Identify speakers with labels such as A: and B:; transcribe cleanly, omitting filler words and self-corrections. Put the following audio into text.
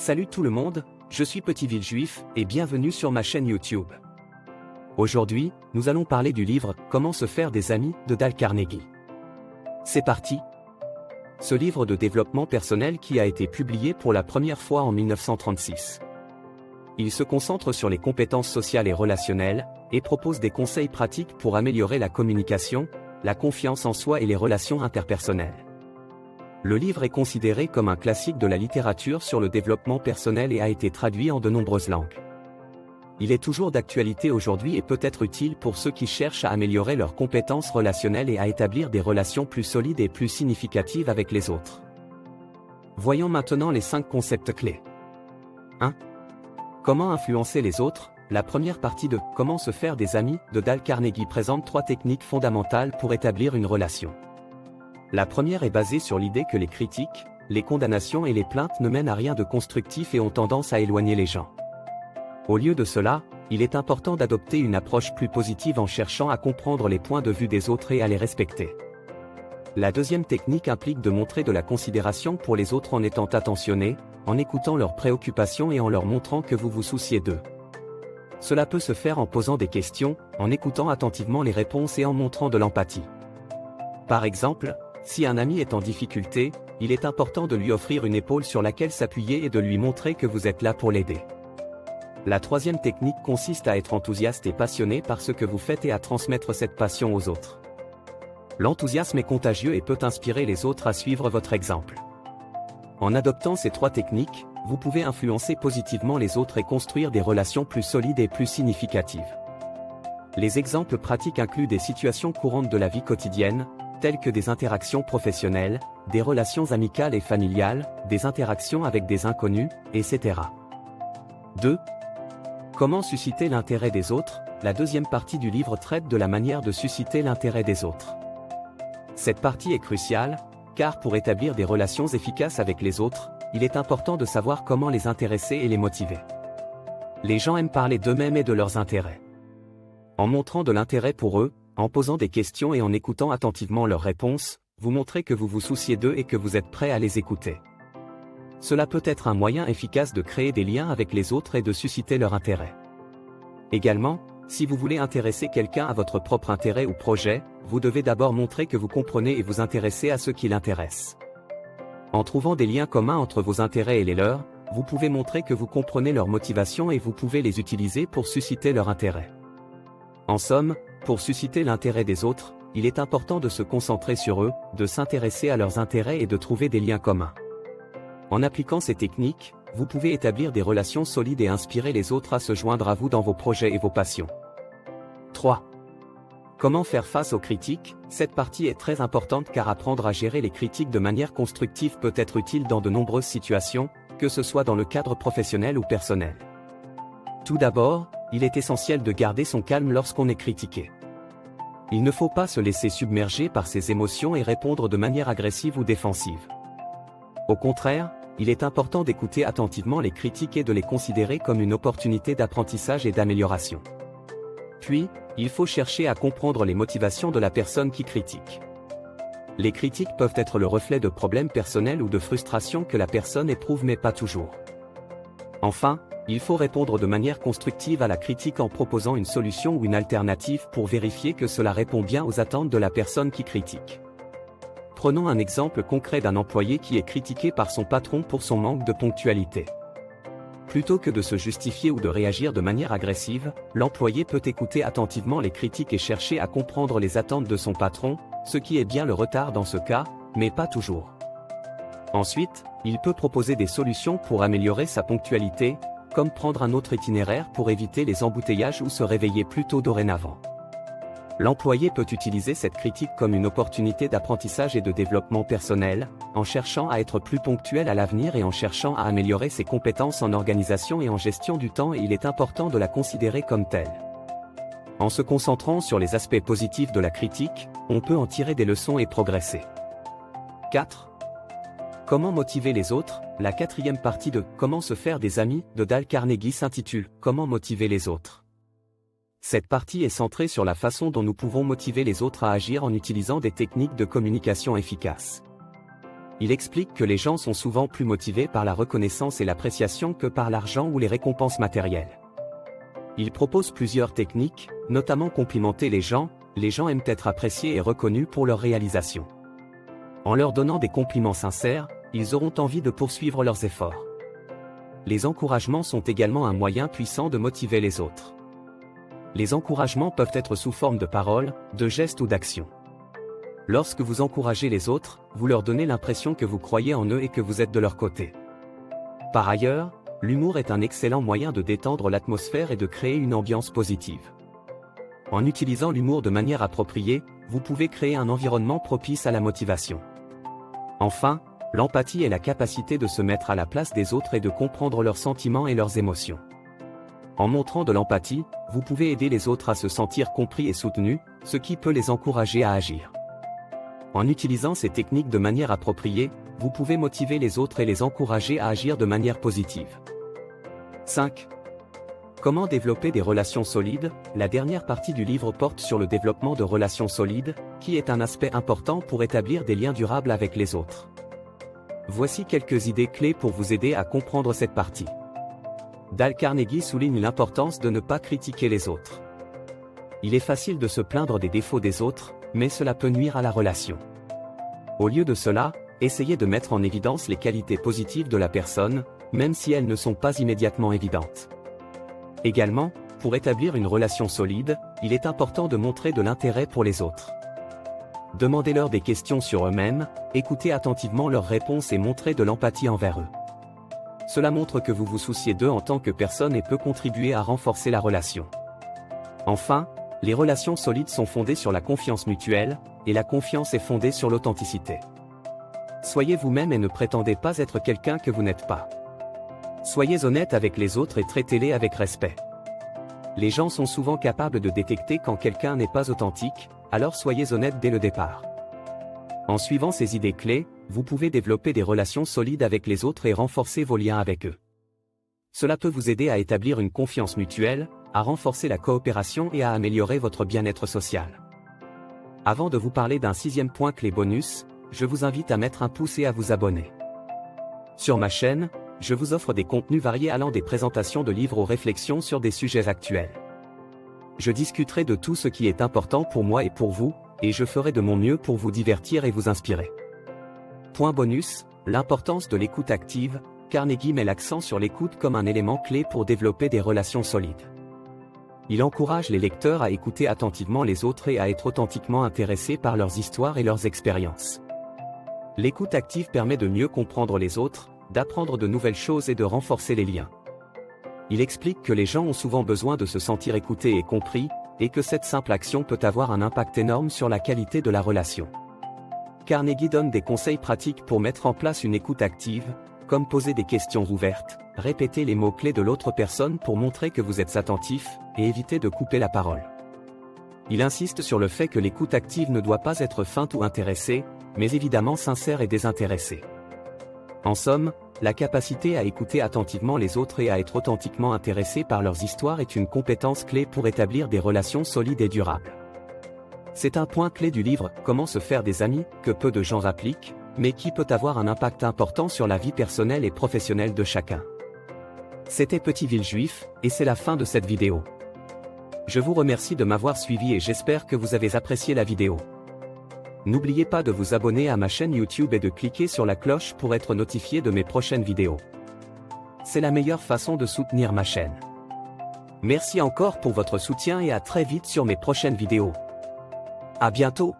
A: Salut tout le monde, je suis Petit Villejuif et bienvenue sur ma chaîne YouTube. Aujourd'hui, nous allons parler du livre « Comment se faire des amis » de Dale Carnegie. C'est parti! Ce livre de développement personnel qui a été publié pour la première fois en 1936. Il se concentre sur les compétences sociales et relationnelles, et propose des conseils pratiques pour améliorer la communication, la confiance en soi et les relations interpersonnelles. Le livre est considéré comme un classique de la littérature sur le développement personnel et a été traduit en de nombreuses langues. Il est toujours d'actualité aujourd'hui et peut être utile pour ceux qui cherchent à améliorer leurs compétences relationnelles et à établir des relations plus solides et plus significatives avec les autres. Voyons maintenant les 5 concepts clés. 1. Comment influencer les autres? La première partie de « Comment se faire des amis » de Dale Carnegie présente 3 techniques fondamentales pour établir une relation. La première est basée sur l'idée que les critiques, les condamnations et les plaintes ne mènent à rien de constructif et ont tendance à éloigner les gens. Au lieu de cela, il est important d'adopter une approche plus positive en cherchant à comprendre les points de vue des autres et à les respecter. La deuxième technique implique de montrer de la considération pour les autres en étant attentionné, en écoutant leurs préoccupations et en leur montrant que vous vous souciez d'eux. Cela peut se faire en posant des questions, en écoutant attentivement les réponses et en montrant de l'empathie. Par exemple, si un ami est en difficulté, il est important de lui offrir une épaule sur laquelle s'appuyer et de lui montrer que vous êtes là pour l'aider. La troisième technique consiste à être enthousiaste et passionné par ce que vous faites et à transmettre cette passion aux autres. L'enthousiasme est contagieux et peut inspirer les autres à suivre votre exemple. En adoptant ces 3 techniques, vous pouvez influencer positivement les autres et construire des relations plus solides et plus significatives. Les exemples pratiques incluent des situations courantes de la vie quotidienne, telles que des interactions professionnelles, des relations amicales et familiales, des interactions avec des inconnus, etc. 2. Comment susciter l'intérêt des autres? La deuxième partie du livre traite de la manière de susciter l'intérêt des autres. Cette partie est cruciale, car pour établir des relations efficaces avec les autres, il est important de savoir comment les intéresser et les motiver. Les gens aiment parler d'eux-mêmes et de leurs intérêts. En montrant de l'intérêt pour eux, en posant des questions et en écoutant attentivement leurs réponses, vous montrez que vous vous souciez d'eux et que vous êtes prêt à les écouter. Cela peut être un moyen efficace de créer des liens avec les autres et de susciter leur intérêt. Également, si vous voulez intéresser quelqu'un à votre propre intérêt ou projet, vous devez d'abord montrer que vous comprenez et vous intéressez à ce qui l'intéresse. En trouvant des liens communs entre vos intérêts et les leurs, vous pouvez montrer que vous comprenez leurs motivations et vous pouvez les utiliser pour susciter leur intérêt. En somme, pour susciter l'intérêt des autres, il est important de se concentrer sur eux, de s'intéresser à leurs intérêts et de trouver des liens communs. En appliquant ces techniques, vous pouvez établir des relations solides et inspirer les autres à se joindre à vous dans vos projets et vos passions. 3. Comment faire face aux critiques? Cette partie est très importante car apprendre à gérer les critiques de manière constructive peut être utile dans de nombreuses situations, que ce soit dans le cadre professionnel ou personnel. Tout d'abord, il est essentiel de garder son calme lorsqu'on est critiqué. Il ne faut pas se laisser submerger par ses émotions et répondre de manière agressive ou défensive. Au contraire, il est important d'écouter attentivement les critiques et de les considérer comme une opportunité d'apprentissage et d'amélioration. Puis, il faut chercher à comprendre les motivations de la personne qui critique. Les critiques peuvent être le reflet de problèmes personnels ou de frustrations que la personne éprouve mais pas toujours. Enfin, il faut répondre de manière constructive à la critique en proposant une solution ou une alternative pour vérifier que cela répond bien aux attentes de la personne qui critique. Prenons un exemple concret d'un employé qui est critiqué par son patron pour son manque de ponctualité. Plutôt que de se justifier ou de réagir de manière agressive, l'employé peut écouter attentivement les critiques et chercher à comprendre les attentes de son patron, ce qui est bien le retard dans ce cas, mais pas toujours. Ensuite, il peut proposer des solutions pour améliorer sa ponctualité, comme prendre un autre itinéraire pour éviter les embouteillages ou se réveiller plus tôt dorénavant. L'employé peut utiliser cette critique comme une opportunité d'apprentissage et de développement personnel, en cherchant à être plus ponctuel à l'avenir et en cherchant à améliorer ses compétences en organisation et en gestion du temps et il est important de la considérer comme telle. En se concentrant sur les aspects positifs de la critique, on peut en tirer des leçons et progresser. 4. Comment motiver les autres? La 4e partie de « Comment se faire des amis » de Dale Carnegie s'intitule « Comment motiver les autres ». Cette partie est centrée sur la façon dont nous pouvons motiver les autres à agir en utilisant des techniques de communication efficaces. Il explique que les gens sont souvent plus motivés par la reconnaissance et l'appréciation que par l'argent ou les récompenses matérielles. Il propose plusieurs techniques, notamment complimenter les gens aiment être appréciés et reconnus pour leurs réalisations. En leur donnant des compliments sincères, ils auront envie de poursuivre leurs efforts. Les encouragements sont également un moyen puissant de motiver les autres. Les encouragements peuvent être sous forme de paroles, de gestes ou d'actions. Lorsque vous encouragez les autres, vous leur donnez l'impression que vous croyez en eux et que vous êtes de leur côté. Par ailleurs, l'humour est un excellent moyen de détendre l'atmosphère et de créer une ambiance positive. En utilisant l'humour de manière appropriée, vous pouvez créer un environnement propice à la motivation. Enfin, l'empathie est la capacité de se mettre à la place des autres et de comprendre leurs sentiments et leurs émotions. En montrant de l'empathie, vous pouvez aider les autres à se sentir compris et soutenus, ce qui peut les encourager à agir. En utilisant ces techniques de manière appropriée, vous pouvez motiver les autres et les encourager à agir de manière positive. 5. Comment développer des relations solides? La dernière partie du livre porte sur le développement de relations solides, qui est un aspect important pour établir des liens durables avec les autres. Voici quelques idées clés pour vous aider à comprendre cette partie. Dale Carnegie souligne l'importance de ne pas critiquer les autres. Il est facile de se plaindre des défauts des autres, mais cela peut nuire à la relation. Au lieu de cela, essayez de mettre en évidence les qualités positives de la personne, même si elles ne sont pas immédiatement évidentes. Également, pour établir une relation solide, il est important de montrer de l'intérêt pour les autres. Demandez-leur des questions sur eux-mêmes, écoutez attentivement leurs réponses et montrez de l'empathie envers eux. Cela montre que vous vous souciez d'eux en tant que personne et peut contribuer à renforcer la relation. Enfin, les relations solides sont fondées sur la confiance mutuelle, et la confiance est fondée sur l'authenticité. Soyez vous-même et ne prétendez pas être quelqu'un que vous n'êtes pas. Soyez honnête avec les autres et traitez-les avec respect. Les gens sont souvent capables de détecter quand quelqu'un n'est pas authentique, alors soyez honnête dès le départ. En suivant ces idées clés, vous pouvez développer des relations solides avec les autres et renforcer vos liens avec eux. Cela peut vous aider à établir une confiance mutuelle, à renforcer la coopération et à améliorer votre bien-être social. Avant de vous parler d'un 6e point clé bonus, je vous invite à mettre un pouce et à vous abonner. Sur ma chaîne, je vous offre des contenus variés allant des présentations de livres aux réflexions sur des sujets actuels. Je discuterai de tout ce qui est important pour moi et pour vous, et je ferai de mon mieux pour vous divertir et vous inspirer. Point bonus, l'importance de l'écoute active. Carnegie met l'accent sur l'écoute comme un élément clé pour développer des relations solides. Il encourage les lecteurs à écouter attentivement les autres et à être authentiquement intéressés par leurs histoires et leurs expériences. L'écoute active permet de mieux comprendre les autres, d'apprendre de nouvelles choses et de renforcer les liens. Il explique que les gens ont souvent besoin de se sentir écoutés et compris, et que cette simple action peut avoir un impact énorme sur la qualité de la relation. Carnegie donne des conseils pratiques pour mettre en place une écoute active, comme poser des questions ouvertes, répéter les mots-clés de l'autre personne pour montrer que vous êtes attentif, et éviter de couper la parole. Il insiste sur le fait que l'écoute active ne doit pas être feinte ou intéressée, mais évidemment sincère et désintéressée. En somme, la capacité à écouter attentivement les autres et à être authentiquement intéressé par leurs histoires est une compétence clé pour établir des relations solides et durables. C'est un point clé du livre « Comment se faire des amis » que peu de gens appliquent, mais qui peut avoir un impact important sur la vie personnelle et professionnelle de chacun. C'était Petit Villejuif, et c'est la fin de cette vidéo. Je vous remercie de m'avoir suivi et j'espère que vous avez apprécié la vidéo. N'oubliez pas de vous abonner à ma chaîne YouTube et de cliquer sur la cloche pour être notifié de mes prochaines vidéos. C'est la meilleure façon de soutenir ma chaîne. Merci encore pour votre soutien et à très vite sur mes prochaines vidéos. À bientôt.